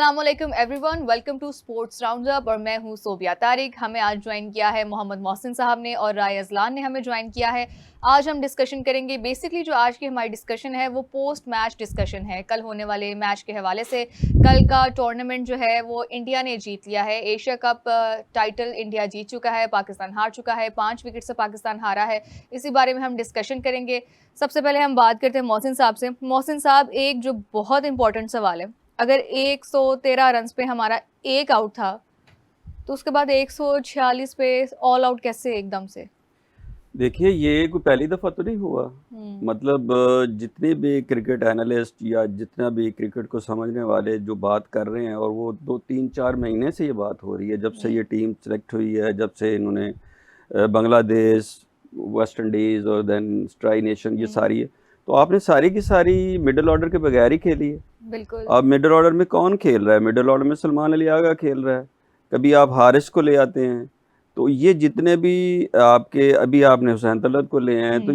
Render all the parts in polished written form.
अस्सलामुअलैकुम everyone, welcome to sports roundup और मैं हूं सोबिया तारिक। हमें आज ज्वाइन किया है मोहम्मद मोहसिन साहब ने और राय अजलान ने हमें ज्वाइन किया है। आज हम डिस्कशन करेंगे, बेसिकली जो आज की हमारी डिस्कशन है वो पोस्ट मैच डिस्कशन है, कल होने वाले मैच के हवाले से। कल का टूर्नामेंट जो है वो इंडिया ने जीत लिया है। एशिया कप टाइटल इंडिया जीत चुका है, पाकिस्तान हार चुका है, 5 विकेट से पाकिस्तान हारा है। इसी बारे में हम डिस्कशन करेंगे। सबसे पहले हम बात करते हैं मोहसिन साहब से। मोहसिन साहब, एक जो बहुत इंपॉर्टेंट सवाल है, अगर 113 रन पे हमारा एक आउट था तो उसके बाद 146 पे ऑल आउट कैसे एकदम से? देखिए, ये कोई पहली दफ़ा तो नहीं हुआ। मतलब जितने भी क्रिकेट एनालिस्ट या जितना भी क्रिकेट को समझने वाले जो बात कर रहे हैं, और वो 2-3-4 महीने से ये बात हो रही है, जब से ये टीम सेलेक्ट हुई है, जब से इन्होंने बांग्लादेश, वेस्ट इंडीज़ और देन ट्राई नेशन ये सारी है, तो आपने सारी की सारी मिडिल ऑर्डर के बगैर ही खेली है। बिल्कुल। अब मिडिल ऑर्डर में कौन खेल रहा है? मिडिल ऑर्डर में सलमान अली आगा खेल रहा है, कभी आप हारिस को ले आते हैं, तो ये जितने भी आपके, अभी आपने हुसैन तलत को ले आए हैं, तो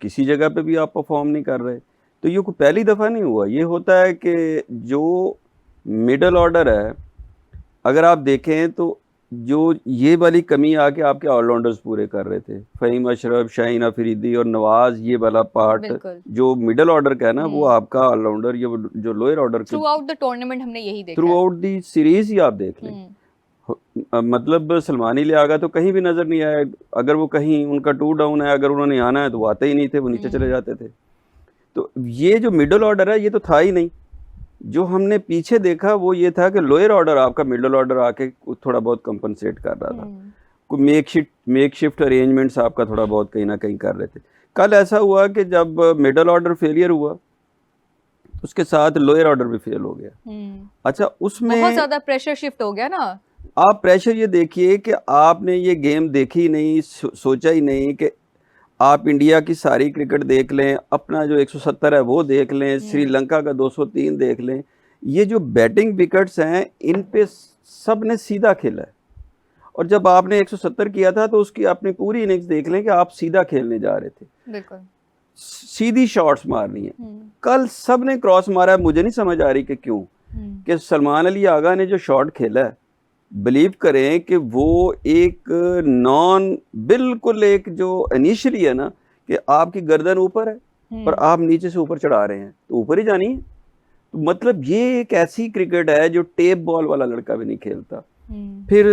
किसी जगह पे भी आप परफॉर्म नहीं कर रहे। तो ये कोई पहली दफ़ा नहीं हुआ। ये होता है कि जो मिडिल ऑर्डर है, अगर आप देखें तो जो ये वाली कमी आके आपके ऑलराउंडर्स पूरे कर रहे थे, फ़हीम अशरफ, शाहीन अफरीदी और नवाज, ये वाला पार्ट जो मिडिल ऑर्डर का है ना, वो आपका ऑलराउंडर, ये जो lower order through out the tournament हमने यही देखा, थ्रू आउट दी सीरीज ही आप देख लें। मतलब सलमान अली आगा तो कहीं भी नज़र नहीं आया। अगर वो कहीं उनका 2 डाउन है, अगर उन्होंने आना है तो वो आते ही नहीं थे, वो नीचे चले जाते थे। तो ये जो मिडिल ऑर्डर है ये तो था ही नहीं। जो हमने पीछे देखा वो ये था कि लोअर ऑर्डर आपका मिडिल ऑर्डर आके थोड़ा बहुत कंपनसेट कर रहा था, कोई मेक शिफ्ट अरेंजमेंट्स आपका थोड़ा बहुत कहीं ना कहीं कर रहे थे। कल ऐसा हुआ कि जब मिडिल ऑर्डर फेलियर हुआ, उसके साथ लोअर ऑर्डर भी फेल हो गया। अच्छा, उसमें बहुत ज़्यादा प्रेशर शिफ्ट हो गया ना। आप प्रेशर ये देखिए कि आपने ये गेम देखी नहीं, सोचा ही नहीं कि आप इंडिया की सारी क्रिकेट देख लें, अपना जो 170 है वो देख लें, श्रीलंका का 203 देख लें। ये जो बैटिंग विकेट्स हैं इन पे सब ने सीधा खेला है, और जब आपने 170 किया था तो उसकी अपनी पूरी इनिंग्स देख लें कि आप सीधा खेलने जा रहे थे, बिल्कुल सीधी शॉट्स मारनी है। कल सब ने क्रॉस मारा है। मुझे नहीं समझ आ रही कि क्यों, कि सलमान अली आगा ने जो शॉट खेला है, बिलीव करें कि वो एक बिल्कुल एक जो इनिशियली है ना, कि आपकी गर्दन ऊपर है और आप नीचे से ऊपर चढ़ा रहे हैं, तो ऊपर ही जानी है। तो मतलब ये एक ऐसी क्रिकेट है जो टेप बॉल वाला लड़का भी नहीं खेलता। फिर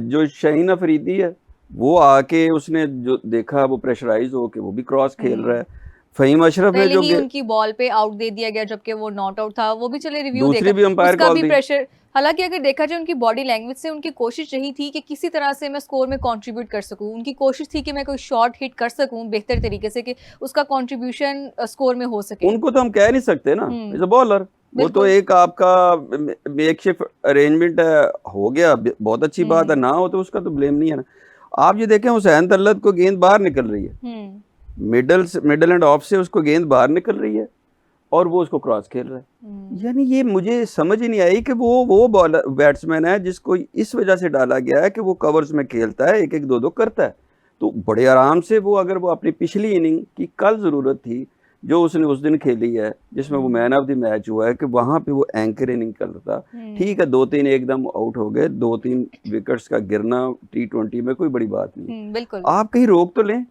जो शाहीन अफरीदी है, वो आके उसने जो देखा वो प्रेशराइज हो के वो भी क्रॉस खेल रहा है। फ़हीम अशरफ ने जो उनकी बॉल पे आउट दे दिया गया, जबकि वो नॉट आउट था, वो भी चले रिव्यू दूसरी भी अंपायर उसका भी प्रेशर। हालांकि अगर देखा जाए उनकी बॉडी लैंग्वेज से उनकी कोशिश यही थी कि किसी तरह से मैं स्कोर में कंट्रीब्यूट कर सकूं। उनकी कोशिश थी कि मैं कोई शॉट हिट कर सकूं बेहतर तरीके से, कि उसका कंट्रीब्यूशन स्कोर में हो सके। उनको तो हम कह नहीं सकते ना, एज अ बॉलर वो तो एक आपका मेकशिफ्ट अरेंजमेंट हो गया, बहुत अच्छी बात है, ना हो तो उसका तो ब्लेम नहीं है ना। आप ये देखें, हुसैन तलत को गेंद बाहर निकल रही है, मिडल एंड ऑफ से उसको गेंद बाहर निकल रही है और वो उसको क्रॉस खेल रहा है। यानी ये मुझे समझ ही नहीं आई कि वो बॉलर बैट्समैन है जिसको इस वजह से डाला गया है कि वो कवर्स में खेलता है, 1-1 2-2 करता है, तो बड़े आराम से वो, अगर वो अपनी पिछली इनिंग की कल ज़रूरत थी जो उसने उस दिन खेली है, जिसमें वो मैन ऑफ द मैच हुआ है, कि वहाँ पे वो एंकर इनिंग कर रहा था। ठीक है, 2-3 एकदम आउट हो गए, 2-3 विकेट्स का गिरना T20 में कोई बड़ी बात नहीं। बिल्कुल, आप कहीं रोक तो लें।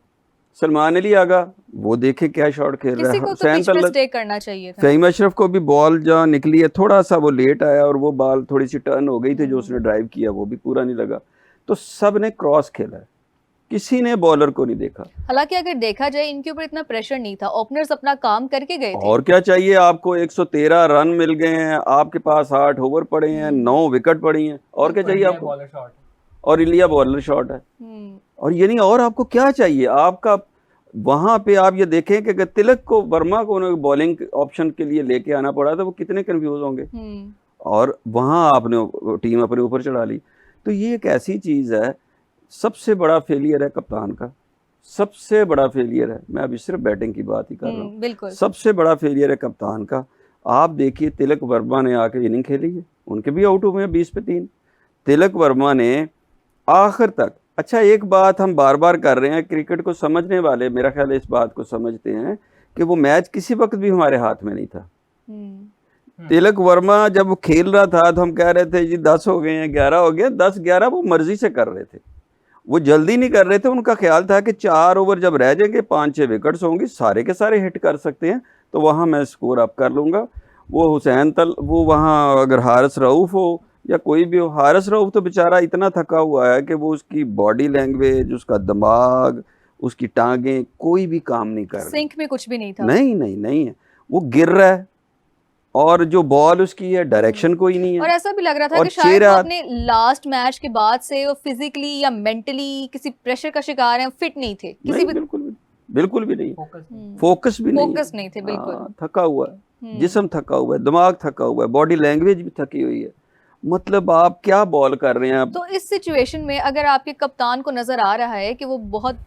सलमान अली आगा वो देखे क्या शॉट खेल रहा है। हुसैन तलत करना चाहिए था। फ़हीम अशरफ को भी बॉल जहाँ निकली है, थोड़ा सा वो लेट आया और वो बॉल थोड़ी सी टर्न हो गई थी, जो उसने ड्राइव किया वो भी पूरा नहीं लगा। तो सब ने क्रॉस खेला है, किसी ने बॉलर को नहीं देखा। हालांकि अगर देखा जाए इनके ऊपर इतना प्रेशर नहीं था, ओपनर्स अपना काम करके गए थे। और क्या चाहिए आपको? 113 रन मिल गए हैं, आपके पास 8 ओवर पड़े हैं, 9 विकेट पड़ी हैं, और क्या चाहिए आपको? और इंडिया बॉलर शॉट है, और ये नहीं, और आपको क्या चाहिए? आपका वहां पे आप ये देखें कि अगर तिलक को, वर्मा को बॉलिंग ऑप्शन के लिए लेके आना पड़ा तो वो कितने कंफ्यूज होंगे, और वहां आपने टीम अपने ऊपर चढ़ा ली। तो ये एक ऐसी चीज है, सबसे बड़ा फेलियर है कप्तान का, सबसे बड़ा फेलियर है। मैं अभी सिर्फ बैटिंग की बात ही कर रहा हूँ, सबसे बड़ा फेलियर है कप्तान का। आप देखिए, तिलक वर्मा ने आके इनिंग खेली है, उनके भी आउट हुए हैं 20 पे 3। तिलक वर्मा ने आखिर तक, अच्छा एक बात हम बार बार कर रहे हैं, क्रिकेट को समझने वाले मेरा ख्याल है इस बात को समझते हैं कि वो मैच किसी वक्त भी हमारे हाथ में नहीं था। तिलक वर्मा जब वो खेल रहा था तो हम कह रहे थे जी 10 हो गए हैं, 11 हो गए, 10-11 वो मर्जी से कर रहे थे, वो जल्दी नहीं कर रहे थे। उनका ख्याल था कि 4 ओवर जब रह जाएंगे 5-6 विकेट्स होंगी, सारे के सारे हिट कर सकते हैं, तो वहाँ मैं स्कोर अप कर लूँगा। वो वो वहाँ अगर हारिस रऊफ हो या कोई भी हो, हारिस रऊफ तो बेचारा इतना थका हुआ है कि वो उसकी बॉडी लैंग्वेज, उसका दिमाग, उसकी टांगें कोई भी काम नहीं कर रही, सिंक में कुछ भी नहीं था। नहीं है, वो गिर रहा है और जो बॉल उसकी है डायरेक्शन कोई नहीं है। और ऐसा भी लग रहा था कि शायद वो अपने लास्ट मैच के बाद से वो फिजिकली या मेंटली किसी प्रेशर का शिकार हैं, फिट नहीं थे किसी भी, बिल्कुल भी नहीं, फोकस नहीं थे, बिल्कुल थका हुआ है, जिस्म थका हुआ है, दिमाग थका हुआ है, बॉडी लैंग्वेज भी थकी हुई है। मतलब आप क्या बॉल कर रहे हैं। तो इस सिचुएशन में अगर आपके कप्तान को नजर आ रहा है कि वो बहुत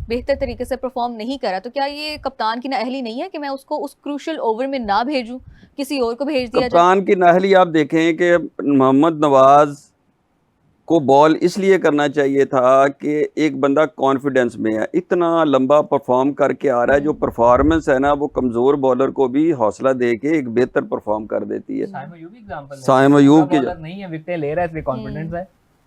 बेहतर तरीके से परफॉर्म नहीं करा, तो क्या ये कप्तान की नाअहली नहीं है कि मैं उसको उस क्रूशियल ओवर में ना भेजूं, किसी और को भेज दिया कप्तान की नाअहली आप देखें कि मोहम्मद नवाज को बॉल इसलिए करना चाहिए था कि एक बंदा कॉन्फिडेंस में है, इतना लंबा परफॉर्म करके आ रहा है, जो परफॉर्मेंस है ना वो कमजोर बॉलर को भी हौसला दे के एक बेहतर परफॉर्म कर देती है। साइम अयूब की नहीं है, विकेट ले रहा है,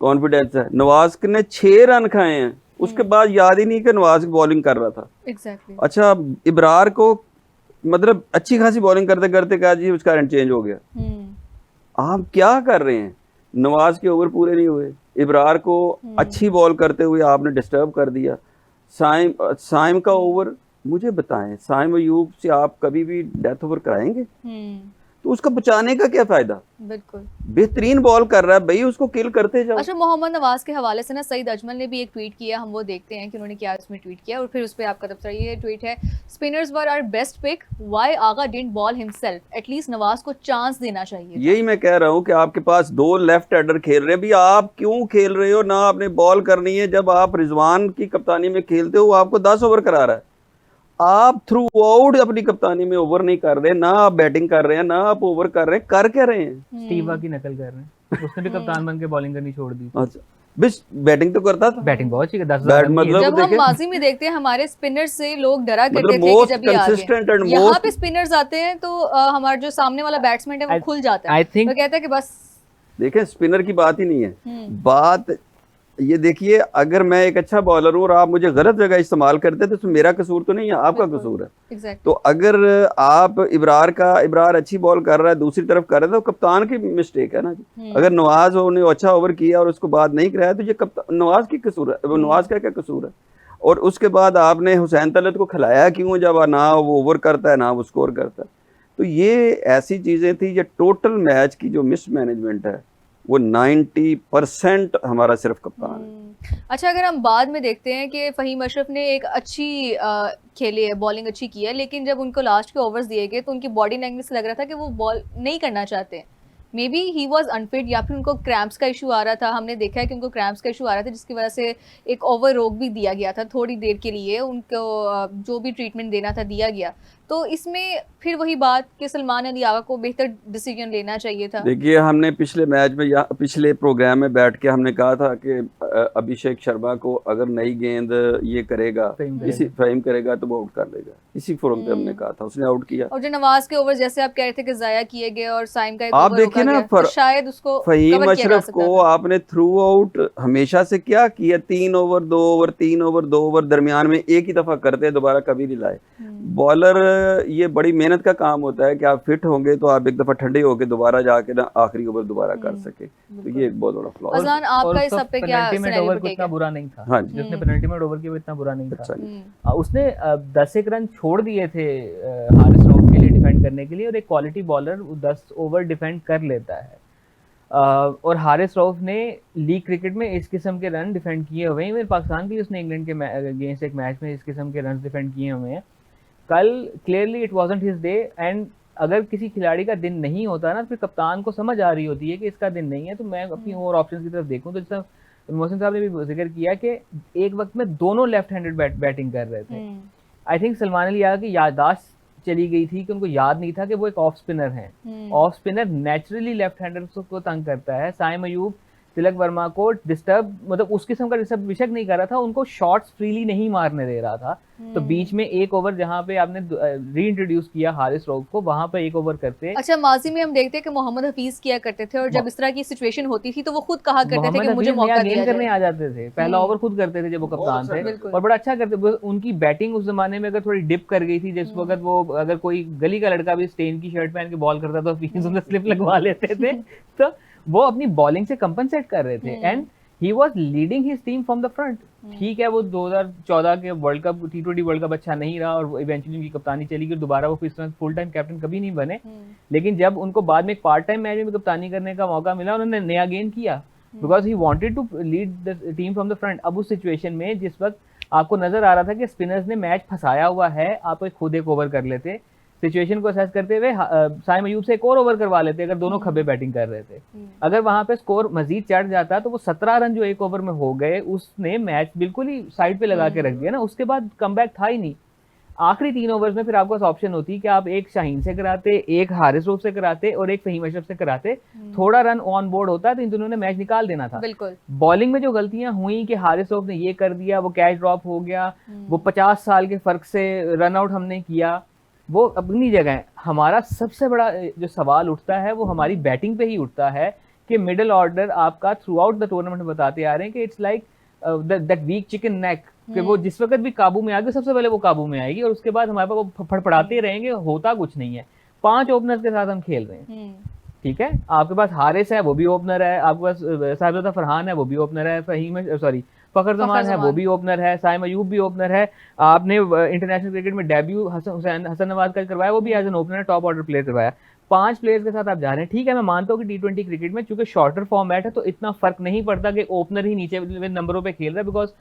कॉन्फिडेंस है। नवाज ने 6 रन खाए हैं, उसके बाद याद ही नहीं कि नवाज की बॉलिंग कर रहा था। exactly. अच्छा, इब्रार को मतलब अच्छी खासी बॉलिंग करते करते कहा जी उसका रन चेंज हो गया। आप क्या कर रहे हैं, नवाज के ओवर पूरे नहीं हुए, इब्रार को अच्छी बॉल करते हुए आपने डिस्टर्ब कर दिया। साइम का ओवर, मुझे बताएं साइम अयूब से आप कभी भी डेथ ओवर कराएंगे? तो उसका बचाने का क्या फायदा? बिल्कुल बेहतरीन बॉल कर रहा है भाई, उसको किल करते जाओ। अच्छा, मोहम्मद नवाज के हवाले से ना सईद अजमल ने भी एक ट्वीट किया, हम वो देखते हैं कि उन्होंने क्या उसमें ट्वीट किया और फिर उस पे आपका तबसरा। ये ट्वीट है, spinners were our best pick, why Agha didn't bowl himself, at least Nawaz को चांस देना चाहिए। यही मैं कह रहा हूँ कि आपके पास 2 लेफ्ट हैंडर खेल रहे हैं, भी आप क्यों खेल रहे हो ना, आपने बॉल करनी है। जब आप रिजवान की कप्तानी में खेलते हो आपको 10 ओवर करा रहा है, आप थ्रू आउट अपनी कप्तानी में ओवर नहीं कर रहे, ना आप बैटिंग कर रहे हैं ना आप ओवर कर रहे हैं, कर क्या रहे हैं? स्टीवा की नकल कर रहे हैं, उसने भी कप्तान बन के बॉलिंग करनी छोड़ दी। अच्छा, बस बैटिंग तो करता था, बैटिंग बहुत अच्छी है, 10 मतलब जब हम माजी में देखते हैं हमारे स्पिनर से लोग डरा करते थे कि जब ये आगे यहाँ पे स्पिनर्स आते हैं तो हमारा जो सामने वाला बैट्समैन है वो खुल जाता है, तो कहता है कि बस देखें स्पिनर की बात ही नहीं है। बात ये देखिए, अगर मैं एक अच्छा बॉलर हूँ और आप मुझे गलत जगह इस्तेमाल करते तो मेरा कसूर तो नहीं है, आपका कसूर है। तो अगर आप इब्रार अच्छी बॉल कर रहा है, दूसरी तरफ कर रहा है, तो कप्तान की मिस्टेक है ना जी। अगर नवाज ने अच्छा ओवर किया और उसको बाद नहीं कराया तो ये कप्तान नवाज की कसूर है, वो नवाज का क्या कसूर है? और उसके बाद आपने हुसैन तलत को खिलाया क्यों, जब ना वो ओवर करता है ना वो स्कोर करता है? तो ये ऐसी चीजें थी, ये टोटल मैच की जो मिसमैनेजमेंट है वो 90% हमारा सिर्फ कप्तान है। अच्छा, अगर हम बाद में देखते हैं कि फ़हीम अशरफ ने एक अच्छी खेली है, बॉलिंग अच्छी की है, लेकिन जब उनको लास्ट के ओवर्स दिए गए तो उनकी बॉडी लैंग्वेज से लग रहा था कि वो बॉल नहीं करना चाहते। May be he was unfit या फिर उनको क्रैम्प्स का इशू आ रहा था। हमने देखा है कि उनको क्रैम्प्स का इशू आ रहा था, जिसकी वजह से एक ओवर रोक भी दिया गया था थोड़ी देर के लिए, उनको जो भी ट्रीटमेंट देना था दिया गया। तो इसमें फिर वही बात कि सलमान अली आगा को बेहतर डिसीजन लेना चाहिए था। देखिए, हमने पिछले मैच में या पिछले प्रोग्राम में बैठ के हमने कहा था कि अभिषेक शर्मा को अगर नई गेंद ये करेगा, फ़हीम करेगा तो वो आउट कर देगा, इसी फोरम पे हमने कहा था, उसने आउट किया। और जो नवाज के ओवर जैसे आप कह रहे थे कि जाया किए गए और साइम का एक आप देखिए ना, तो शायद उसको फ़हीम अशरफ को आपने थ्रू आउट हमेशा से क्या किया, 3 ओवर 2 ओवर 3 ओवर 2 ओवर दरमियान में एक ही दफा करते, दोबारा कभी नहीं लाए। बॉलर ये बड़ी मेहनत का काम होता है कि आप फिट होंगे तो आप एक दफा ठंडे होके दोबारा जाके ना आखिरी ओवर दोबारा कर सके, तो ये एक बहुत बड़ा फ्लॉ है। अज़लान, आपका इस सब पे क्या ओवर को इतना बुरा नहीं था, हाँ जी, जिसने पेनल्टी में ओवर किया वो इतना बुरा नहीं था। उसने 10 रन छोड़ दिए थे हारिस रऊफ के लिए डिफेंड करने के लिए, और एक क्वालिटी बॉलर 10 ओवर डिफेंड कर लेता है। और हारिस रऊफ ने लीग क्रिकेट में इस किस्म के रन डिफेंड किए हुए हैं, पाकिस्तान भी उसने इंग्लैंड के अगेंस्ट एक मैच में इस किस्म के रन डिफेंड किए हुए हैं। कल clearly it wasn't his day, and अगर किसी खिलाड़ी का दिन नहीं होता ना, फिर कप्तान को समझ आ रही होती है कि इसका दिन नहीं है, तो मैं अपनी और ऑप्शंस की तरफ देखूं। तो जैसा मोहसिन साहब ने भी जिक्र किया कि एक वक्त में दोनों लेफ्ट हैंडेड बैटिंग कर रहे थे। आई थिंक सलमान अली आगा की याददाश्त चली गई थी कि उनको याद नहीं था कि वो एक ऑफ स्पिनर हैं। Off spinner naturally left hander को तंग करता है। साइम अयूब तिलक वर्मा को डिस्टर्ब, मतलब उस किस्म का डिस्टर्ब बेशक नहीं कर रहा था, उनको शॉट्स फ्रीली नहीं मारने दे रहा था। तो बीच में एक ओवर जहाँ पे आपने रीइंट्रोड्यूस किया हारिस रऊफ को, वहां पे एक ओवर करते। अच्छा, माजी में हम देखते हैं कि मोहम्मद हफीज किया करते थे, और जब इस तरह की सिचुएशन होती थी तो वो खुद कहा करते थे कि मुझे मौका दिया जाए। करने आ जाते थे, पहला ओवर खुद करते थे जब वो कप्तान थे, और बड़ा अच्छा करते। उनकी बैटिंग उस जमाने में अगर थोड़ी डिप कर गई थी, जिस वक्त वो अगर कोई गली का लड़का भी स्टेन की शर्ट पहन के बॉल करता तो हफीज उन्हें स्लिप लगवा लेते थे। तो वो अपनी बॉलिंग से कंपनसेट कर रहे थे, and he was leading his team from the front. ठीक है, वो 2014 के world cup T20 world cup अच्छा नहीं रहा और इवेंचुअली उनकी कप्तानी चली गई, दोबारा वो फिर फुल टाइम कैप्टन कभी नहीं बने। लेकिन जब उनको बाद में एक पार्ट टाइम मैच में कप्तानी करने का मौका मिला, उन्होंने नया गेन किया, because he wanted to lead the team from the front. अब उस सिचुएशन में जिस वक्त आपको नजर आ रहा था कि स्पिनर्स ने मैच फंसाया हुआ है, आप खुद एक ओवर कर लेते, सिचुएशन को असेस करते हुए साइम अयूब से एक और ओवर करवा लेते अगर दोनों खब्बे बैटिंग कर रहे थे। अगर वहां पे स्कोर मजीद चढ़ जाता तो वो 17 रन जो एक ओवर में हो गए, उसने मैच बिल्कुल ही साइड पे लगा के रख दिया ना। उसके बाद कमबैक था ही नहीं। आखिरी 3 ओवर्स में फिर आपके पास ऑप्शन होती कि आप एक शाहीन से कराते, एक हारिस रऊफ से कराते और एक फहीम अशरफ से कराते, थोड़ा रन ऑन बोर्ड होता तो इन दोनों ने मैच निकाल देना था। बॉलिंग में जो गलतियां हुई कि हारिस रऊफ ने ये कर दिया, वो कैच ड्रॉप हो गया, वो 50 साल के फर्क से रन आउट हमने किया, वो अपनी जगह है। हमारा सबसे बड़ा जो सवाल उठता है वो हमारी बैटिंग पे ही उठता है कि मिडिल ऑर्डर आपका थ्रू आउट द टूर्नामेंट में बताते आ रहे हैं कि it's like that weak chicken neck, कि वो जिस वक्त भी काबू में आएगी सबसे पहले वो काबू में आएगी और उसके बाद हमारे पास वो फड़फड़ाते रहेंगे, होता कुछ नहीं है। 5 ओपनर्स के साथ हम खेल रहे हैं, ठीक है। आपके पास हारिस है, वो भी ओपनर है, आपके पास साहिबजादा फरहान है, वो भी ओपनर है, फखर जमान है, वो भी ओपनर है, साइम अयूब भी ओपनर है। आपने इंटरनेशनल क्रिकेट में डेब्यू हसन नवाज का करवाया, वो भी as an opener top order player करवाया। 5 प्लेयर्स के साथ आप जा रहे हैं, ठीक है। मैं मानता हूँ कि T20 क्रिकेट में चूंकि शॉर्टर फॉर्मेट है तो इतना फर्क नहीं पड़ता कि ओपनर ही नीचे नंबरों पे खेल रहा है, बिकॉज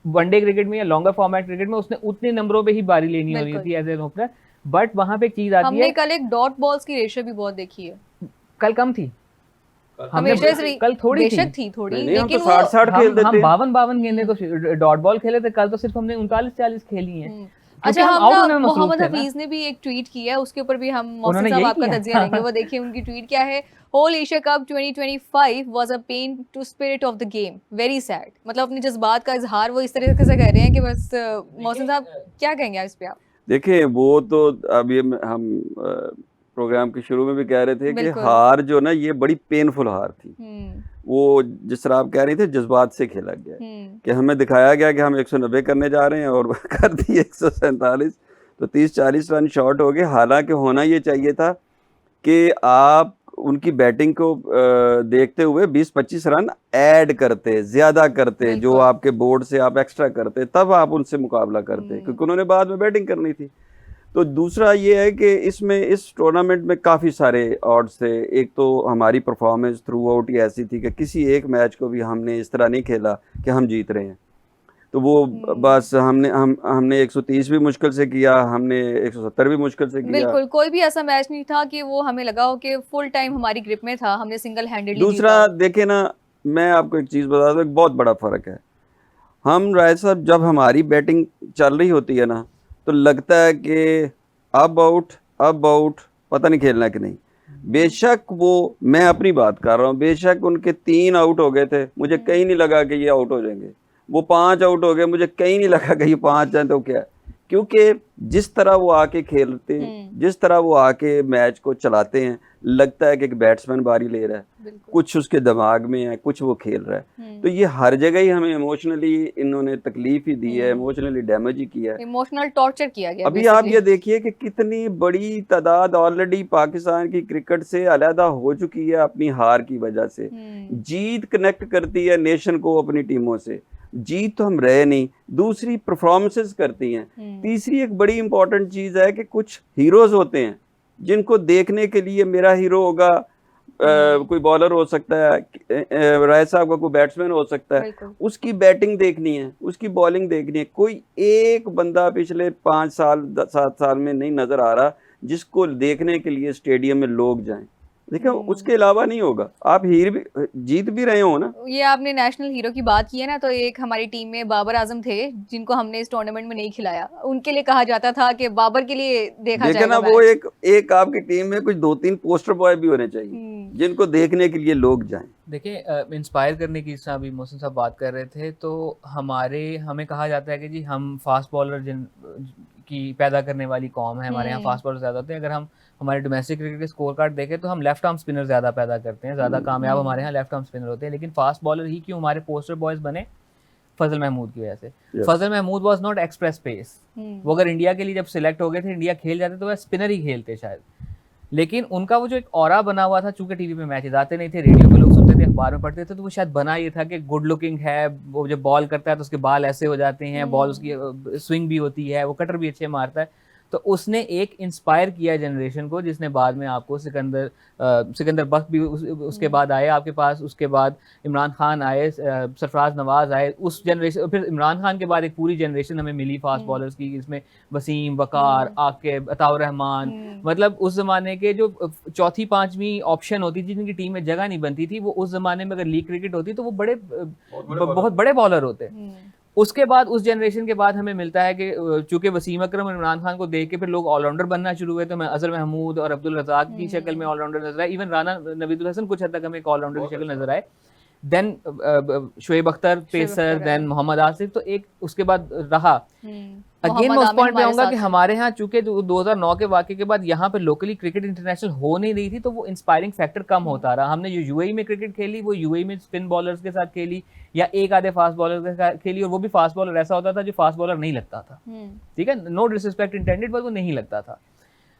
वनडे क्रिकेट में या लॉन्गर फॉर्मेट क्रिकेट में उसने उतने नंबरों पे ही बारी लेनी होनी थी एज एन ओपनर। बट वहां पे एक चीज आती है, हमने कल एक डॉट बॉल्स की रेशियो भी बहुत देखी है, कल कम थी, कल थोड़ी थोड़ी, लेकिन वो 60 खेल देते हैं। हम 52 गेंदें तो डॉट बॉल खेले थे, कल तो सिर्फ हमने 39-40 खेली हैं। अच्छा, हम मोहम्मद हफीज ने भी एक ट्वीट किया है, उसके ऊपर भी हम मौसम साहब आपका तज्जिया लेंगे। वो देखिए उनकी ट्वीट क्या है। Whole Asia cup 2025 was a pain to spirit of the game, very sad. मतलब अपने जज्बात का इजहार वो इस तरीके से कर रहे हैं कि बस मौसम साहब क्या कहेंगे इस पे आप? देखिए, वो तो अभी हम प्रोग्राम के शुरू में भी कह रहे थे कि हार जो ना ये बड़ी पेनफुल हार थी। वो जिस तरह आप कह रही थे जज्बात से खेला गया कि हमें दिखाया गया कि हम 190 करने जा रहे हैं और कर दिए 147, तो 30-40 रन शॉर्ट हो गए। हालांकि होना ये चाहिए था कि आप उनकी बैटिंग को देखते हुए 20-25 रन ऐड करते, ज़्यादा करते, जो आपके बोर्ड से आप एक्स्ट्रा करते, तब आप उनसे मुकाबला करते, क्योंकि उन्होंने बाद में बैटिंग करनी थी। तो दूसरा ये है कि इसमें इस टूर्नामेंट में काफ़ी सारे ऑड्स थे। एक तो हमारी परफॉर्मेंस थ्रू आउट ही ऐसी थी कि किसी एक मैच को भी हमने इस तरह नहीं खेला कि हम जीत रहे हैं। तो वो बस हमने 130 भी मुश्किल से किया, हमने 170 भी मुश्किल से किया। बिल्कुल, कोई भी ऐसा मैच नहीं था कि वो हमें लगा हो कि फुल टाइम हमारी ग्रिप में था, हमने सिंगल हैंडेडली। दूसरा देखे ना, मैं आपको एक चीज़ बता दूं, एक बहुत बड़ा फ़र्क है। हम राय साहब जब हमारी बैटिंग चल रही होती है ना, तो लगता है कि अब आउट पता नहीं खेलना कि नहीं। बेशक वो, मैं अपनी बात कर रहा हूँ, बेशक उनके 3 आउट हो गए थे, मुझे कहीं नहीं लगा कि ये आउट हो जाएंगे। वो 5 आउट हो गए, मुझे कहीं नहीं लगा कि ये 5 जाए तो क्या है, क्योंकि जिस तरह वो आके खेलते हैं, जिस तरह वो आके मैच को चलाते हैं, लगता है कि एक बैट्समैन बारी ले रहा है, कुछ उसके दिमाग में है, कुछ वो खेल रहा है। तो ये हर जगह ही हमें इमोशनली इन्होंने तकलीफ ही दी है, इमोशनली डैमेज ही किया है, इमोशनल टॉर्चर किया गया। अभी आप ये देखिए कि कितनी बड़ी तादाद ऑलरेडी पाकिस्तान की क्रिकेट से अलहदा हो चुकी है अपनी हार की वजह से। जीत कनेक्ट करती है नेशन को अपनी टीमों से, जीत तो हम रहे नहीं, दूसरी परफॉर्मेंसेस करती हैं। तीसरी एक बड़ी इंपॉर्टेंट चीज़ है कि कुछ हीरोज होते हैं जिनको देखने के लिए, मेरा हीरो होगा कोई बॉलर हो सकता है, राय साहब का कोई बैट्समैन हो सकता है, उसकी बैटिंग देखनी है, उसकी बॉलिंग देखनी है। कोई एक बंदा पिछले 5 साल 7 साल में नहीं नज़र आ रहा जिसको देखने के लिए स्टेडियम में लोग जाएं। देखिए उसके अलावा नहीं होगा। आप जीत भी रहे हो ना। ये आपने नेशनल हीरो की बात की है ना, तो एक हमारी टीम में बाबर आजम थे जिनको हमने इस टूर्नामेंट में नहीं खिलाया। उनके लिए कहा जाता था कि बाबर के लिए देखा देखे ना, वो एक आपकी टीम में कुछ 2-3 पोस्टर बॉय भी होने चाहिए जिनको देखने के लिए लोग जाएं। देखिए इंस्पायर करने की, जिस अभी मोहसिन साहब बात कर रहे थे, तो हमें कहा जाता है कि जी हम फास्ट बॉलर की पैदा करने वाली कौम है, हमारे यहाँ फास्ट बॉलर ज़्यादा होते हैं। अगर हम हमारे डोमेस्टिक क्रिकेट के स्कोर कार्ड देखें तो हम लेफ्ट आर्म स्पिनर ज़्यादा पैदा करते हैं, ज़्यादा कामयाब हमारे यहाँ लेफ्ट आर्म स्पिनर होते हैं। लेकिन फास्ट बॉलर ही क्यों हमारे पोस्टर बॉयज़ बने? फजल महमूद की वजह से। Fazal Mahmood was not express pace. वो अगर इंडिया के लिए जब सिलेक्ट हो गए थे, इंडिया खेल जाते तो वह स्पिनर ही खेलते शायद, लेकिन उनका वो जो एक ऑरा बना हुआ था, चूंकि टीवी पे मैचेस आते नहीं थे, रेडियो पे लोग सुनते थे, अखबार में पढ़ते थे, तो वो शायद बना ये था कि गुड लुकिंग है, वो जब बॉल करता है तो उसके बाल ऐसे हो जाते हैं, बॉल उसकी स्विंग भी होती है, वो कटर भी अच्छे मारता है। तो उसने एक इंस्पायर किया जनरेशन को, जिसने बाद में आपको सिकंदर बख्त भी उसके बाद आए आपके पास, उसके बाद इमरान खान आए, सरफराज नवाज आए, उस जनरेशन, फिर इमरान खान के बाद एक पूरी जनरेशन हमें मिली फास्ट बॉलर्स की, इसमें वसीम, वकार, आकिब, अताउर रहमान, मतलब उस जमाने के जो चौथी पांचवी ऑप्शन होती थी जिनकी टीम में जगह नहीं बनती थी, वो उस जमाने में अगर लीग क्रिकेट होती तो वो बहुत बड़े बॉलर होते। उसके बाद उस जनरेशन के बाद हमें मिलता है कि चूंकि वसीम अकरम और इमरान खान को देख के फिर लोग ऑलराउंडर बनना शुरू हुए, तो मैं अजहर महमूद और अब्दुल रज़ाक की शक्ल में ऑलराउंडर नजर आए, इवन राना नवीदुल हसन कुछ हद तक हमें एक ऑलराउंडर की शक्ल नजर आए, then Shoaib Akhtar pacer, then Mohammad Asif, तो एक उसके बाद रहा। अगेन मैं उस पॉइंट पे आऊंगा कि हमारे यहाँ चूंकि 2009 के वाक़े के बाद यहाँ पे लोकली क्रिकेट इंटरनेशनल हो नहीं रही थी, तो वो इंस्पायरिंग फैक्टर कम होता रहा। हमने जो यूएई में क्रिकेट खेली वो यूएई में स्पिन बॉलर्स के साथ खेली या एक आधे फास्ट बॉलर के साथ खेली, और वो भी फास्ट बॉलर ऐसा होता था जो फास्ट बॉलर नहीं लगता था, ठीक है, नो डिसरिस्पेक्ट इंटेंडेड, पर वो नहीं लगता था।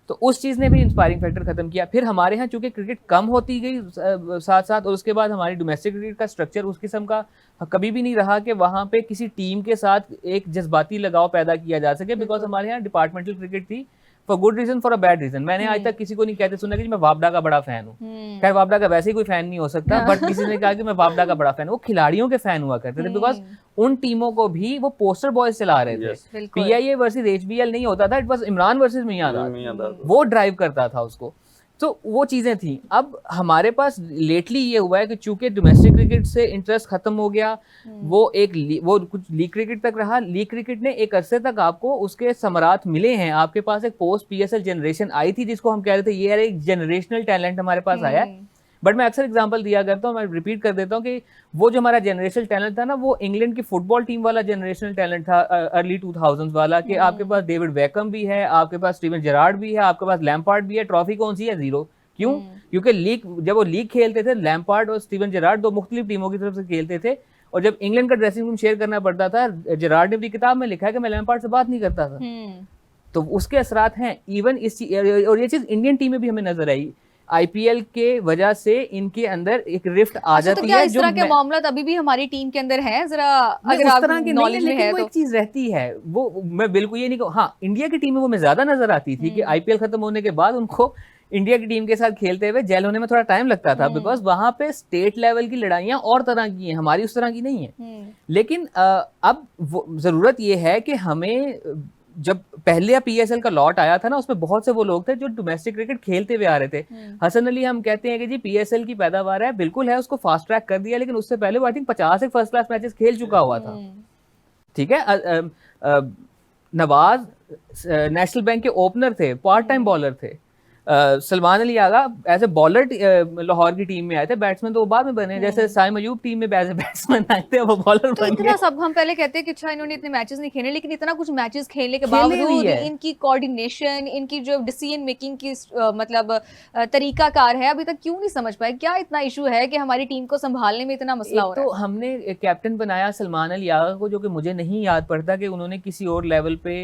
तो उस चीज़ ने भी इंस्पायरिंग फैक्टर खत्म किया। फिर हमारे यहाँ चूंकि क्रिकेट कम होती गई साथ साथ, और उसके बाद हमारी डोमेस्टिक क्रिकेट का स्ट्रक्चर उस किस्म का कभी भी नहीं रहा कि वहाँ पे किसी टीम के साथ एक जज्बाती लगाव पैदा किया जा सके, बिकॉज हमारे यहाँ डिपार्टमेंटल क्रिकेट थी, for good reason for a bad reason. मैंने आज तक किसी को नहीं कहते सुना कि मैं वाबडा का बड़ा फैन हूँ। खैर वाबडा का वैसे ही कोई फैन नहीं हो सकता, बट किसी ने कहा कि मैं वाबडा का बड़ा फैन हूँ। वो खिलाड़ियों के फैन हुआ करते थे, बिकॉज उन टीमों को भी वो पोस्टर बॉयज चला रहे थे। पीआईए वर्सेस एचबीएल नहीं होता था, it was Imran versus Miandad, वो ड्राइव करता था उसको। तो वो चीज़ें थी। अब हमारे पास लेटली ये हुआ है कि चूंकि डोमेस्टिक क्रिकेट से इंटरेस्ट खत्म हो गया, वो कुछ लीग क्रिकेट तक रहा। लीग क्रिकेट ने एक अरसे तक आपको उसके समरात मिले हैं। आपके पास एक पोस्ट पीएसएल जनरेशन आई थी जिसको हम कह रहे थे ये यार एक जनरेशनल टैलेंट हमारे पास आया है। बट मैं अक्सर एग्जांपल दिया करता हूँ, मैं रिपीट कर देता हूँ कि वो जो हमारा जनरेशनल टैलेंट था ना, वो इंग्लैंड की फुटबॉल टीम वाला जनरेशनल टैलेंट था, अर्ली 2000s वाला, कि आपके पास डेविड बेकम भी है, आपके पास स्टीवन जेरार्ड भी है, आपके पास लैम्पार्ड भी है। ट्रॉफी कौन सी है? जीरो। क्यों? क्योंकि जब वो लीग खेलते थे, लैम्पार्ड और स्टीवन जेरार्ड दो मुख्तलिफ टीमों की तरफ से खेलते थे, और जब इंग्लैंड का ड्रेसिंग रूम शेयर करना पड़ता था, जेरार्ड ने अपनी किताब में लिखा है कि मैं लैम्पार्ड से बात नहीं करता था। तो उसके असरात हैं इवन इस और ये चीज इंडियन टीम में भी हमें नजर आई। आईपीएल के वजह से इनके अंदर एक रिफ्ट आ जाती है। इस तरह के मामला अभी भी हमारी टीम के अंदर है, जरा अगर आप नॉलेज में है तो एक चीज रहती है, वो मैं बिल्कुल ये नहीं कहूँ। हाँ, इंडिया की टीम में वो मैं ज्यादा नजर आती थी कि आईपीएल खत्म होने के बाद उनको इंडिया की टीम के साथ खेलते हुए जेल होने में थोड़ा टाइम लगता था, बिकॉज वहां पे स्टेट लेवल की लड़ाइयां और तरह की हैं, हमारी उस तरह की नहीं है। लेकिन अब जरूरत ये है कि हमें, जब पहले पीएसएल का लॉट आया था ना, उसमें बहुत से वो लोग थे जो डोमेस्टिक क्रिकेट खेलते हुए आ रहे थे। हसन अली हम कहते हैं कि जी पीएसएल की पैदावार है, बिल्कुल है, उसको फास्ट ट्रैक कर दिया, लेकिन उससे पहले वो आई थिंक 50 एक फर्स्ट क्लास मैचेस खेल चुका हुआ था। ठीक है, नवाज नेशनल बैंक के ओपनर थे, पार्ट टाइम बॉलर थे। Salman Ali Agha as a bowler Lahore की टीम में आए थे, बैट्समैन तो वो बाद में बने, जैसे साइम अयूब टीम में एज ए बैट्समैन आए थे, वो बॉलर बन गए। सब हम पहले कहते हैं कि अच्छा इन्होंने इतने मैचेस नहीं खेले, लेकिन इतना कुछ मैचेस खेलने के बावजूद इनकी कोऑर्डिनेशन, इनकी जो डिसीजन मेकिंग की मतलब तरीकाकार है, अभी तक क्यों नहीं समझ पाए? क्या इतना इशू है कि हमारी टीम को संभालने में इतना मसला हो रहा है? तो हमने कैप्टन बनाया सलमान अली आगा को, जो कि मुझे नहीं याद पड़ता कि उन्होंने किसी और लेवल पे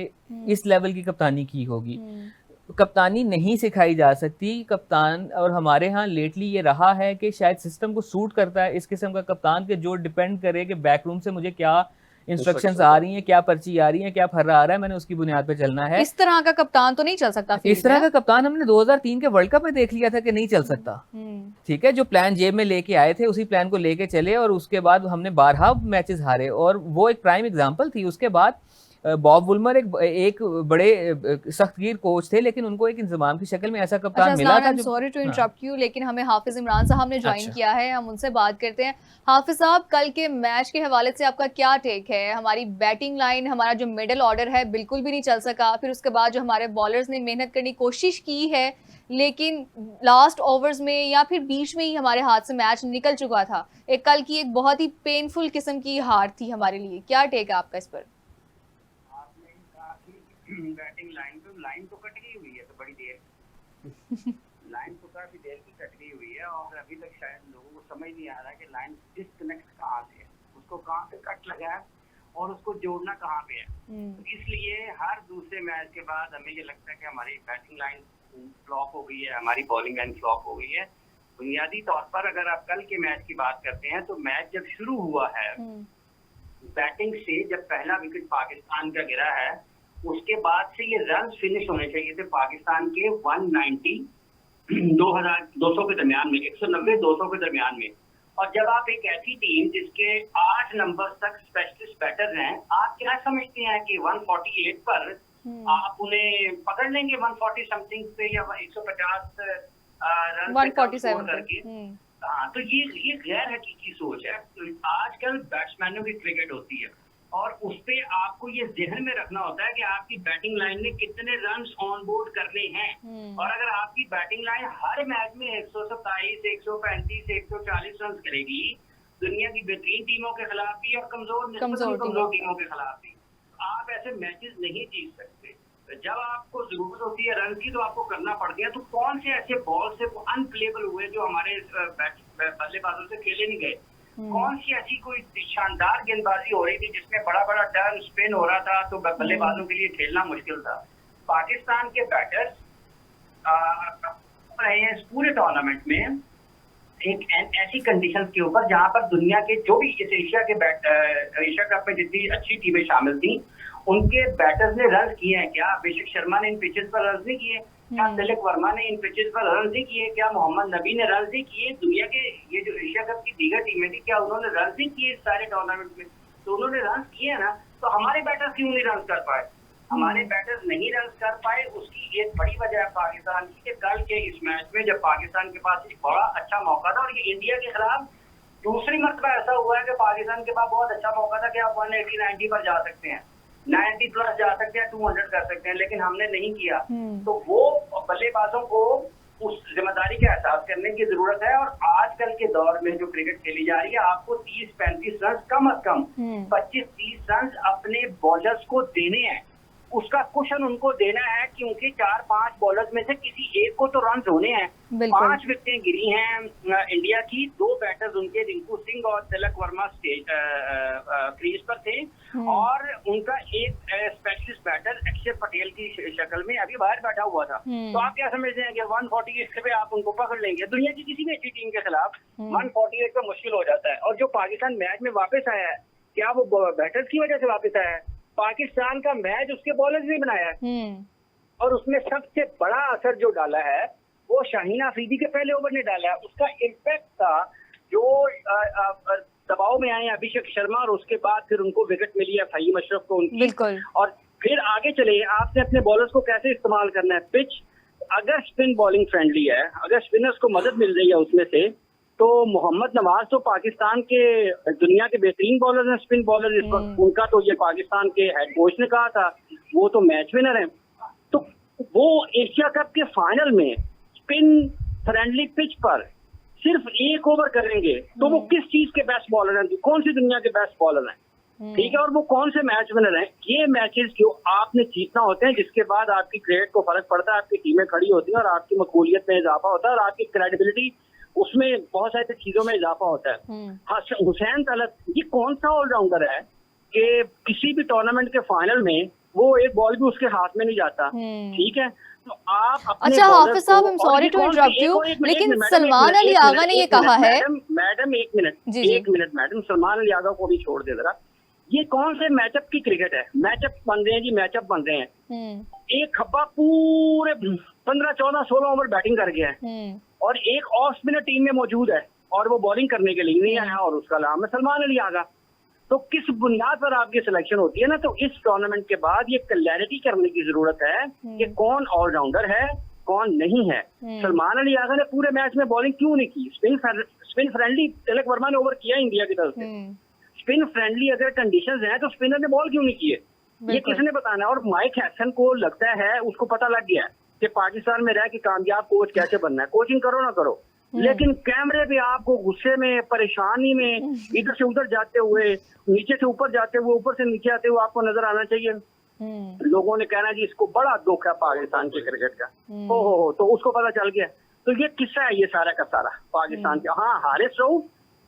इस लेवल की कप्तानी की होगी। कप्तानी नहीं सिखाई जा सकती कप्तान, और हमारे यहाँ लेटली ये रहा है कि शायद सिस्टम को सूट करता है इस किस्म का कप्तान के जो डिपेंड करे कि बैकरूम से मुझे क्या इंस्ट्रक्शंस आ रही हैं, क्या पर्ची आ रही है, क्या फर्रा आ रहा है, मैंने उसकी बुनियाद पे चलना है। इस तरह का कप्तान तो नहीं चल सकता। इस तरह का कप्तान हमने 2003 के वर्ल्ड कप में देख लिया था कि नहीं चल सकता। ठीक है, जो प्लान जेब में लेके आए थे उसी प्लान को लेके चले, और उसके बाद हमने 12 मैचेस हारे, और वो एक प्राइम एग्जाम्पल थी। उसके बाद बॉब वुल्मर एक बड़े सख्तगीर कोच थे, लेकिन उनको एक इंतजाम की शक्ल में ऐसा कप्तान मिला था। सॉरी टू इंटरप्ट यू, लेकिन हमें हाफिज इमरान साहब ने ज्वाइन किया है, हम उनसे बात करते हैं। हाफिज साहब, कल के मैच के हवाले से आपका क्या टेक है? हमारी बैटिंग लाइन, हमारा जो मिडिल ऑर्डर है बिल्कुल भी नहीं चल सका, फिर उसके बाद जो हमारे बॉलर्स ने मेहनत करने की कोशिश की है, लेकिन लास्ट ओवर्स में या फिर बीच में ही हमारे हाथ से मैच निकल चुका था। एक कल की एक बहुत ही पेनफुल किस्म की हार थी हमारे लिए, क्या टेक है आपका इस पर? बैटिंग लाइन तो कट गई हुई है, तो बड़ी देर लाइन तो काफी देर की कट गई हुई है, और अभी तक शायद लोगों को समझ नहीं आ रहा कि लाइन डिस्कनेक्ट कहाँ से है, उसको कहाँ पे कट लगा है और उसको जोड़ना कहाँ पे है। तो इसलिए हर दूसरे मैच के बाद हमें ये लगता है कि हमारी बैटिंग लाइन फ्लॉप हो गई है, हमारी बॉलिंग लाइन फ्लॉप हो गई है। बुनियादी तौर पर अगर आप कल के मैच की बात करते हैं, तो मैच जब शुरू हुआ है बैटिंग से, जब पहला विकेट पाकिस्तान का गिरा है, उसके बाद से ये रन फिनिश होने चाहिए थे पाकिस्तान के 190 200 के दरमियान में, 190-200 के दरमियान में। और जब आप एक ऐसी टीम जिसके 8 नंबर तक स्पेशलिस्ट बैटर हैं, आप क्या समझते हैं कि 148 पर आप उन्हें पकड़ लेंगे 140 समथिंग पे या 150 रन 147 करके? हाँ, तो ये गैर हकीकी सोच है। तो आजकल बैट्समैनों की क्रिकेट होती है, और उस पे आपको ये जहन में रखना होता है कि आपकी बैटिंग लाइन ने कितने रन ऑन बोर्ड करने हैं। और अगर आपकी बैटिंग लाइन हर मैच में 127, 135, 140 रन करेगी, दुनिया की बेहतरीन टीमों के खिलाफ भी और कमजोर टीमों के खिलाफ भी, आप ऐसे मैचेस नहीं जीत सकते। जब आपको जरूरत होती है रन की, तो आपको करना पड़ती है। तो कौन से ऐसे बॉल से अनप्लेबल हुए जो हमारे बल्लेबाजों से खेले नहीं गए? कौन सी ऐसी कोई शानदार गेंदबाजी हो रही थी जिसमें बड़ा बड़ा टर्न स्पिन हो रहा था, तो बल्लेबाजों के लिए खेलना मुश्किल था? पाकिस्तान के बैटर्स रहे हैं इस पूरे टूर्नामेंट में एक ऐसी कंडीशंस के ऊपर जहां पर दुनिया के जो भी इस एशिया कप में जितनी अच्छी टीमें शामिल थी, उनके बैटर्स ने रन किए हैं क्या? अभिषेक शर्मा ने इन पिचेस पर रन नहीं किए क्या? तिलक वर्मा ने इन पिचेस पर रन नहीं किए क्या? मोहम्मद नबी ने रन नहीं किए? दुनिया के ये जो एशिया कप की दीगर टीमें थी, क्या उन्होंने रन नहीं किए सारे टूर्नामेंट में? तो उन्होंने रन किए ना, तो हमारे बैटर्स क्यों नहीं रन कर पाए? हमारे बैटर्स नहीं रन कर पाए, उसकी एक बड़ी वजह है पाकिस्तान की कि कल के इस मैच में जब पाकिस्तान के पास एक बड़ा अच्छा मौका था, और ये इंडिया के खिलाफ दूसरी मरतबा ऐसा हुआ है कि पाकिस्तान के पास बहुत अच्छा मौका था कि आप 180-90 पर जा सकते हैं, 90 प्लस जा सकते हैं, 200 कर सकते हैं, लेकिन हमने नहीं किया। तो वो बल्लेबाजों को उस जिम्मेदारी का एहसास करने की जरूरत है। और आजकल के दौर में जो क्रिकेट खेली जा रही है, आपको 30-35 रन कम अज कम 25-30 रन अपने बॉलर्स को देने हैं। उसका कुशन उनको देना है, क्योंकि 4-5 बॉलर्स में से किसी एक को तो रन होने हैं। 5 विकेटें गिरी हैं इंडिया की, 2 बैटर्स उनके रिंकू सिंह और तिलक वर्मा क्रीज पर थे, और उनका एक स्पेशलिस्ट बैटर अक्षर पटेल की शक्ल में अभी बाहर बैठा हुआ था। तो आप क्या समझते हैं कि 148 पे आप उनको पकड़ लेंगे? दुनिया की किसी भी अच्छी टीम के खिलाफ 148 पे मुश्किल हो जाता है। और जो पाकिस्तान मैच में वापस आया है, क्या वो बैटर्स की वजह से वापस आया है? पाकिस्तान का मैच उसके बॉलर्स ने बनाया है, और उसमें सबसे बड़ा असर जो डाला है वो शाहीन अफरीदी के पहले ओवर ने डाला है। उसका इम्पैक्ट था जो दबाव में आए अभिषेक शर्मा, और उसके बाद फिर उनको विकेट मिली है फहीम अशरफ को उनकी, और फिर आगे चले आपने अपने बॉलर्स को कैसे इस्तेमाल करना है। पिच अगर स्पिन बॉलिंग फ्रेंडली है, अगर स्पिनर्स को मदद मिल रही है उसमें से, तो मोहम्मद नवाज तो पाकिस्तान के दुनिया के बेहतरीन बॉलर हैं, स्पिन बॉलर इस वक्त। उनका तो ये पाकिस्तान के हेड कोच ने कहा था, वो तो मैच विनर हैं। तो वो एशिया कप के फाइनल में स्पिन फ्रेंडली पिच पर सिर्फ 1 ओवर करेंगे, तो वो किस चीज के बेस्ट बॉलर हैं? कौन सी दुनिया के बेस्ट बॉलर हैं? ठीक है, और वो कौन से मैच विनर हैं? ये मैचेस जो आपने जीतना होते हैं, जिसके बाद आपकी क्रिकेट को फर्क पड़ता है, आपकी टीमें खड़ी होती हैं, और आपकी मकबूलियत में इजाफा होता है, और आपकी क्रेडिबिलिटी उसमें बहुत सारी चीजों में इजाफा होता है। हुसैन तलत ये कौन सा ऑलराउंडर है कि किसी भी टूर्नामेंट के फाइनल में वो एक बॉल भी उसके हाथ में नहीं जाता? ठीक है, तो आप अच्छा Hafeez sahab, I am sorry to interrupt you, लेकिन सलमान अली आगा ने ये कहा है। मैडम एक मिनट मैडम, सलमान अली आगा को भी छोड़ दे जरा। ये कौन से मैचअप की क्रिकेट है? मैचअप बन रहे हैं जी, मैचअप बन रहे हैं। एक खब्बा पूरे 15-14-16 ओवर बैटिंग कर गया है, और एक ऑफ स्पिनर टीम में मौजूद है, और वो बॉलिंग करने के लिए नहीं आया, और उसका नाम है सलमान अली आगा। तो किस बुनियाद पर आपकी सिलेक्शन होती है ना, तो इस टूर्नामेंट के बाद ये क्लैरिटी करने की जरूरत है कि कौन ऑलराउंडर है कौन नहीं है। सलमान अली आगा ने पूरे मैच में बॉलिंग क्यों नहीं की? स्पिन फ्रेंडली तिलक वर्मा ने ओवर किया इंडिया की तरफ से। स्पिन फ्रेंडली अगर कंडीशंस हैं तो स्पिनर ने बॉल क्यों नहीं किए, ये किसने बताना है? और माइक हैसन को लगता है, उसको पता लग गया कि पाकिस्तान में रह के कामयाब कोच कैसे बनना है। कोचिंग करो ना करो, लेकिन कैमरे पे आपको गुस्से में, परेशानी में, इधर से उधर जाते हुए, नीचे से ऊपर जाते हुए, ऊपर से नीचे आते हुए आपको नजर आना चाहिए। लोगों ने कहना जी इसको बड़ा दुख है पाकिस्तान के क्रिकेट का, हो तो उसको पता चल गया। तो ये किस्सा है ये सारा का सारा पाकिस्तान का। हाँ, हारिस रऊफ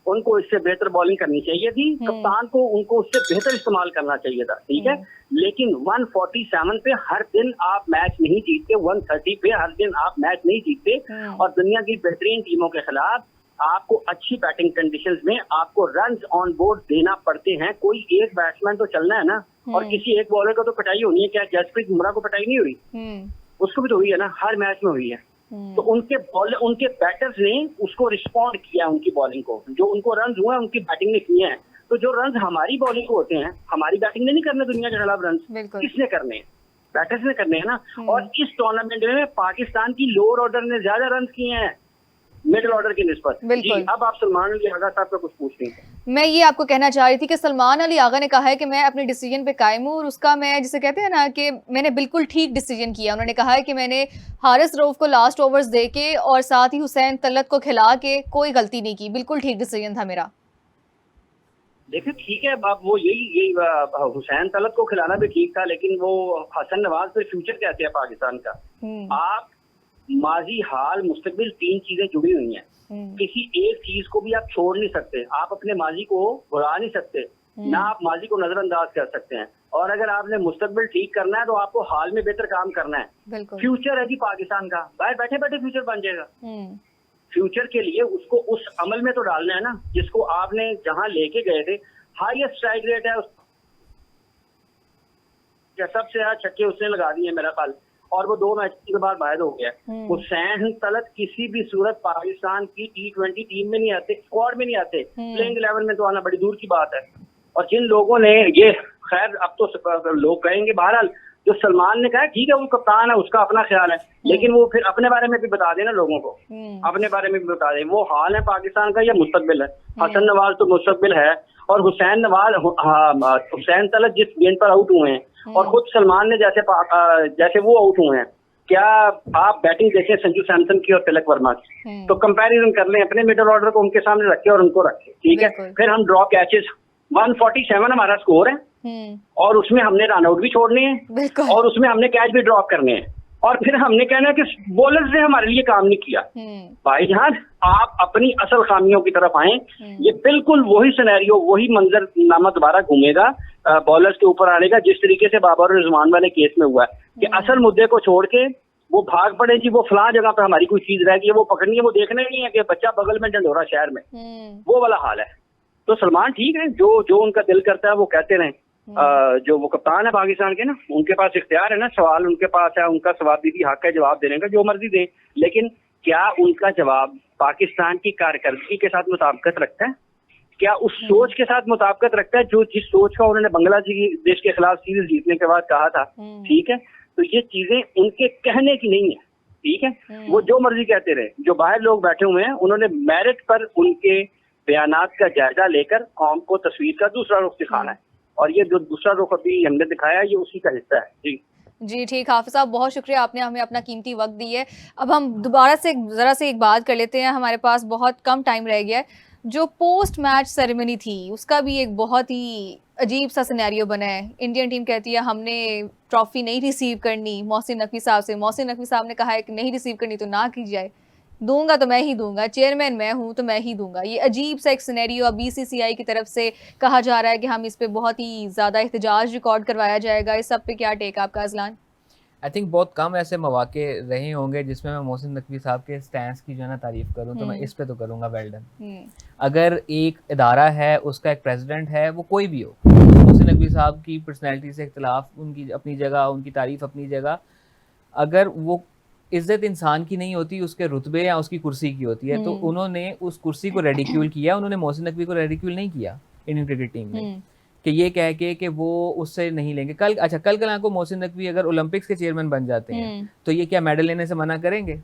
उनको इससे बेहतर बॉलिंग करनी चाहिए थी, कप्तान को उनको उससे बेहतर इस्तेमाल करना चाहिए था, ठीक है। लेकिन 147 पे हर दिन आप मैच नहीं जीतते, 130 पे हर दिन आप मैच नहीं जीतते, और दुनिया की बेहतरीन टीमों के खिलाफ आपको अच्छी बैटिंग कंडीशंस में आपको रन्स ऑन बोर्ड देना पड़ते हैं। कोई एक बैट्समैन तो चलना है ना, और किसी एक बॉलर को तो पिटाई होनी है। क्या जसप्रीत बुमराह को पिटाई नहीं हुई? उसको भी तो हुई है ना, हर मैच में हुई है। तो उनके बैटर्स ने उसको रिस्पॉन्ड किया, उनकी बॉलिंग को, जो उनको रन हुए उनकी बैटिंग ने किए हैं। तो जो रन हमारी बॉलिंग को होते हैं, हमारी बैटिंग ने नहीं करने दुनिया के खिलाफ रन, किसने करने हैं? बैटर्स ने करने हैं ना। और इस टूर्नामेंट में पाकिस्तान की लोअर ऑर्डर ने ज्यादा रन किए हैं मिडिल ऑर्डर की निस्बत। जी, अब आप सलमान अली आगा साहब का कुछ पूछते हैं। मैं ये आपको कहना चाह रही थी कि सलमान अली आगा ने कहा है कि मैं अपने डिसीजन पे कायम हूँ, और उसका मैं जिसे कहते हैं ना कि मैंने बिल्कुल ठीक डिसीजन किया। उन्होंने कहा है कि मैंने हारिस रऊफ को लास्ट ओवर्स दे के और साथ ही हुसैन तलत को खिला के कोई गलती नहीं की, बिल्कुल ठीक डिसीजन था मेरा। देखिए ठीक है, अब वो यही हुसैन तलत को खिलाना भी ठीक था, लेकिन वो हसन नवाज पे फ्यूचर कहते हैं पाकिस्तान का। आप माजी, हाल, मुस्तकबिल, तीन चीजें जुड़ी हुई हैं। किसी एक चीज को भी आप छोड़ नहीं सकते, आप अपने माजी को भुला नहीं सकते, ना आप माजी को नजरअंदाज कर सकते हैं। और अगर आपने मुस्तकबिल ठीक करना है तो आपको हाल में बेहतर काम करना है। फ्यूचर है जी पाकिस्तान का, बाहर बैठे बैठे फ्यूचर बन जाएगा। फ्यूचर के लिए उसको उस अमल में तो डालना है ना जिसको आपने जहां लेके गए थे। हाईएस्ट स्ट्राइक रेट है, सबसे ज्यादा छक्के उसने लगा दिए मेरा ख्याल, और वो 2 मैच के बाद बाहर हो गया। हुसैन तलत किसी भी सूरत पाकिस्तान की T20 टीम में नहीं आते, स्क्वाड में नहीं आते, प्लेइंग 11 में तो आना बड़ी दूर की बात है। और जिन लोगों ने ये, खैर अब तो लोग कहेंगे, बहरहाल जो सलमान ने कहा ठीक है वो कप्तान है, उसका अपना ख्याल है, लेकिन वो फिर अपने बारे में भी बता देना लोगों को, अपने बारे में भी बता दे वो हाल है पाकिस्तान का या मुस्तकबिल है। हसन नवाज तो मुस्तकबिल है, और हुसैन तलत जिस गेंद पर आउट हुए हैं, और खुद सलमान ने जैसे वो आउट हुए हैं, क्या आप बैटिंग देखें संजू सैमसन की और तिलक वर्मा की, तो कंपैरिजन कर लें, अपने मिडिल ऑर्डर को उनके सामने रखे और उनको रखे, ठीक है। फिर हम ड्रॉप कैचेस, 147 हमारा स्कोर है, और उसमें हमने रन आउट भी छोड़ने हैं, और उसमें हमने कैच भी ड्रॉप करने हैं, और फिर हमने कहना है कि बॉलर्स ने हमारे लिए काम नहीं किया। भाईजान आप अपनी असल खामियों की तरफ आए। ये बिल्कुल वही सिनेरियो, वही मंजर नामा दोबारा घूमेगा बॉलर्स के ऊपर आने का, जिस तरीके से बाबर और रिजवान वाले केस में हुआ है कि असल मुद्दे को छोड़ के वो भाग पड़े जी, वो फलां जगह पे हमारी कोई चीज रह गई है, वो पकड़नी है, वो देखना नहीं है कि बच्चा बगल में ढंढोरा शहर में, वो वाला हाल है। तो सलमान ठीक है, जो उनका दिल करता है वो कहते रहे। जो वो कप्तान है पाकिस्तान के ना, उनके पास इख्तियार है ना, सवाल उनके पास है, उनका सवाबी हक है जवाब देने का, जो मर्जी दें, लेकिन क्या उनका जवाब पाकिस्तान की कारकर्दगी के साथ मुताबिकत रखता है? क्या उस सोच के साथ मुताबिकत रखता है जो जिस सोच का उन्होंने बांग्लादेश के खिलाफ सीरीज जीतने के बाद कहा था? ठीक है, तो ये चीजें उनके कहने की नहीं है, ठीक है, वो जो मर्जी कहते रहे। जो बाहर लोग बैठे हुए हैं उन्होंने मेरिट पर उनके बयानात का जायजा लेकर कौम को तस्वीर का दूसरा रुख दिखाना है, और ये जो दूसरा रुख अभी हमने दिखाया ये उसी का हिस्सा है। जी ठीक, हाफिज साहब बहुत शुक्रिया, आपने हमें अपना कीमती वक्त दी है। अब हम दोबारा से ज़रा से एक बात कर लेते हैं, हमारे पास बहुत कम टाइम रह गया है। जो पोस्ट मैच सेरेमनी थी उसका भी एक बहुत ही अजीब सा सिनेरियो बना है। इंडियन टीम कहती है हमने ट्रॉफी नहीं रिसीव करनी मोहसिन नकवी साहब से, मोहसिन नकवी साहब ने कहा है कि नहीं रिसीव करनी तो ना की जाए, दूंगा तो मैं ही दूंगा, चेयरमैन मैं हूं तो मैं ही दूंगा। ये अजीब सा एक सिनेरियो अब BCCI की तरफ से कहा जा रहा है कि हम इस पे बहुत ही ज़्यादा एहतजाज रिकॉर्ड करवाया जाएगा। इस सब पे क्या टेक आपका अजलान? आई थिंक बहुत कम ऐसे मौके रहे होंगे जिसमें मैं मोहसिन नकवी साहब के स्टैंस की जो है ना तारीफ करूं, तो मैं इस पे तो करूंगा वेल डन। अगर एक इदारा है, उसका एक प्रेसिडेंट है, वो कोई भी हो, मोहसिन नकवी साहब की पर्सनैलिटी से इख्तिलाफ उनकी अपनी जगह, उनकी तारीफ अपनी जगह, अगर वो इज्जत इंसान की नहीं होती, उसके रुतबे या उसकी कुर्सी की होती है, तो उन्होंने उस कुर्सी को रेडिक्यूल किया, उन्होंने मोहसिन नकवी को रेडिक्यूल नहीं किया। इंडियन क्रिकेट टीम में कि ये कह के कि वो उससे नहीं लेंगे। कल को मोहसिन नकवी अगर ओलंपिक्स के चेयरमैन बन जाते हैं तो ये क्या मेडल लेने से मना करेंगे?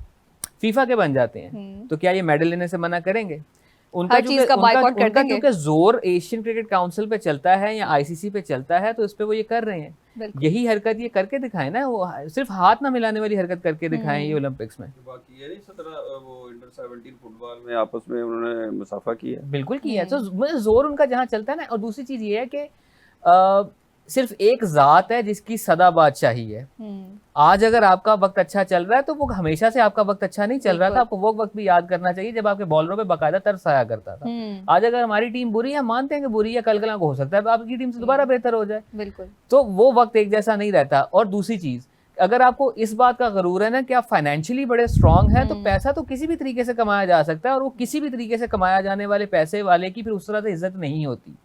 फीफा के बन जाते हैं तो क्या ये मेडल लेने से मना करेंगे? उनका क्योंकि जोर एशियन क्रिकेट काउंसिल पे चलता है या आईसीसी पे चलता है, तो इस पे वो ये कर रहे हैं। यही हरकत ये करके दिखाएं ना, वो सिर्फ हाथ ना मिलाने वाली हरकत करके दिखाएं ये ओलंपिक्स में। बाकी ये नहीं 17 वो अंडर 17 फुटबॉल में आपस में उन्होंने मुसाफा किया, बिल्कुल किया। तो जोर उनका जहाँ चलता है ना। और दूसरी चीज ये है कि सिर्फ एक जात है जिसकी सदा बादशाही है। आज अगर आपका वक्त अच्छा चल रहा है तो वो हमेशा से आपका वक्त अच्छा नहीं चल रहा था। आपको वो वक्त भी याद करना चाहिए जब आपके बॉलरों पे बाकायदा तरस आया करता था। आज अगर हमारी टीम बुरी है, मानते हैं कि बुरी है, कल को हो सकता है आपकी टीम से दोबारा बेहतर हो जाए। बिल्कुल। तो वो वक्त एक जैसा नहीं रहता। और दूसरी चीज, अगर आपको इस बात का गरूर है ना कि आप फाइनेंशियली बड़े स्ट्रांग हैं, तो पैसा तो किसी भी तरीके से कमाया जा सकता है, और वो किसी भी तरीके से कमाया जाने वाले पैसे वाले की फिर उस तरह से इज्जत नहीं होती।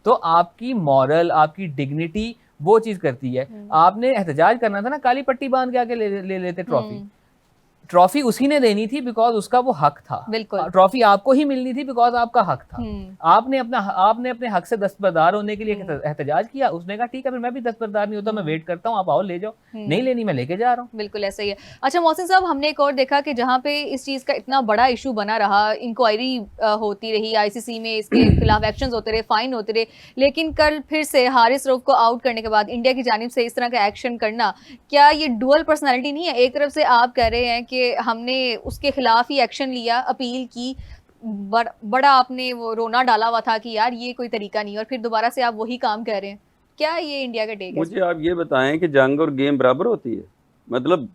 तो आपकी मॉरल, आपकी डिग्निटी वो चीज करती है। आपने एहतजाज करना था ना, काली पट्टी बांध के आके ले लेते ट्रॉफी उसी ने देनी थी बिकॉज उसका वो हक था। ट्रॉफी आपको ही मिलनी थी बिकॉज आपका हक था। आपने अपने हक से दस्तबरदार होने के लिए एहतजाज किया। उसने कहा ठीक है, फिर मैं भी दस्तबरदार नहीं होता, मैं वेट करता हूँ, आप आओ ले जाओ, नहीं लेनी मैं लेके जा रहा हूँ। बिल्कुल ऐसा ही है। अच्छा मोहसिन साहब, हमने एक और देखा कि जहाँ पे इस चीज का इतना बड़ा इशू बना रहा, इंक्वायरी होती रही आईसीसी में, इसके खिलाफ एक्शंस होते रहे, फाइन होते रहे, लेकिन कल फिर से हारिस रऊफ को आउट करने के बाद इंडिया की जानिब से इस तरह का एक्शन करना, क्या ये डुअल पर्सनैलिटी नहीं है? एक तरफ से आप कह रहे हैं कि हमने उसके खिलाफ ही एक्शन लिया, अपील की, बड़ा आपने वो रोना डाला हुआ था कि यार ये कोई तरीका नहीं, और फिर दोबारा से आप वही काम कर रहे हैं। क्या ये इंडिया का टेक है? मुझे आप ये बताएं कि जंग और गेम बराबर होती है? मतलब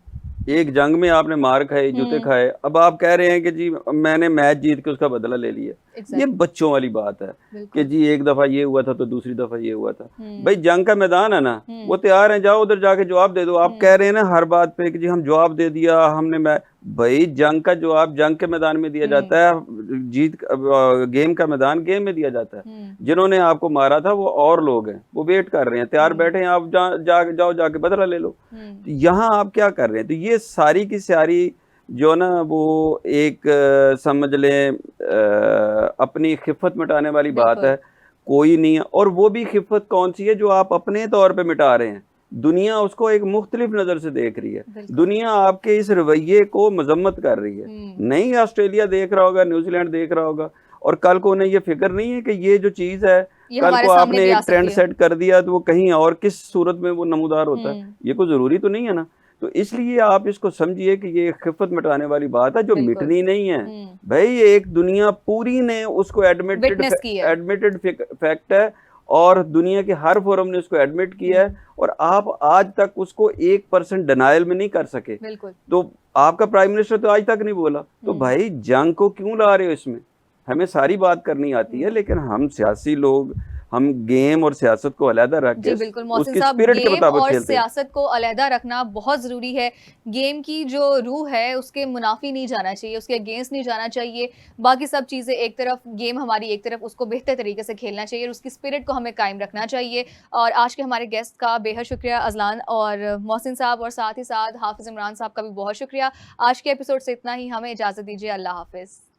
एक जंग में आपने मार खाए, जूते खाए, अब आप कह रहे हैं कि जी मैंने मैच जीत के उसका बदला ले लिया। ये बच्चों वाली बात है कि जी एक दफा ये हुआ था तो दूसरी दफा ये हुआ था। भाई जंग का मैदान है ना, वो तैयार है, जाओ उधर जाके जवाब दे दो। आप कह रहे हैं ना हर बात पे कि जी हम जवाब दे दिया हमने। भाई जंग का जवाब जंग के मैदान में दिया जाता है, गेम का मैदान गेम में दिया जाता है। जिन्होंने आपको मारा था वो और लोग हैं, वो वेट कर रहे हैं, तैयार बैठे हैं, आप जाओ जाके बदला ले लो। यहाँ आप क्या कर रहे हैं? तो ये सारी की सारी जो ना वो एक समझ लें अपनी खिफत मिटाने वाली बात है, कोई नहीं है। और वो भी खिफत कौन सी है जो आप अपने तौर पे मिटा रहे हैं? दुनिया उसको एक मुख्तलिफ नज़र से देख रही है। दुनिया आपके इस रवैये को मजम्मत कर रही है। नहीं ऑस्ट्रेलिया देख रहा होगा, न्यूजीलैंड देख रहा होगा, और कल को उन्हें ये फिक्र नहीं है कि ये जो चीज़ है कल को आपने एक ट्रेंड सेट कर दिया तो वो कहीं और किस सूरत में वो नमूदार होता है। ये कोई ज़रूरी तो नहीं है ना। तो इसलिए आप इसको समझिए कि ये खिफत मिटाने वाली बात है जो मिटनी नहीं है। भाई एक दुनिया पूरी ने उसको एडमिटेड फैक्ट है, और दुनिया के हर फोरम ने उसको एडमिट किया है, और आप आज तक उसको 1% डिनायल में नहीं कर सके। तो आपका प्राइम मिनिस्टर तो आज तक नहीं बोला। तो भाई जंग को क्यों ला रहे हो इसमें? हमें सारी बात करनी आती है, लेकिन हम सियासी लोग, हम गेम और सियासत को अलहदा रख के बिल्कुल मोहसिन साहब, गेम और सियासत को अलहदा रखना बहुत ज़रूरी है। गेम की जो रूह है उसके मुनाफी नहीं जाना चाहिए, उसके अगेंस्ट नहीं जाना चाहिए। बाकी सब चीज़ें एक तरफ, गेम हमारी एक तरफ, उसको बेहतर तरीके से खेलना चाहिए और उसकी स्पिरिट को हमें कायम रखना चाहिए। और आज के हमारे गेस्ट का बेहद शुक्रिया अजलान और मोहसिन साहब, और साथ ही साथ हाफिज़ इमरान साहब का भी बहुत शुक्रिया। आज के एपिसोड से इतना ही, हमें इजाज़त दीजिए। अल्लाह हाफिज़।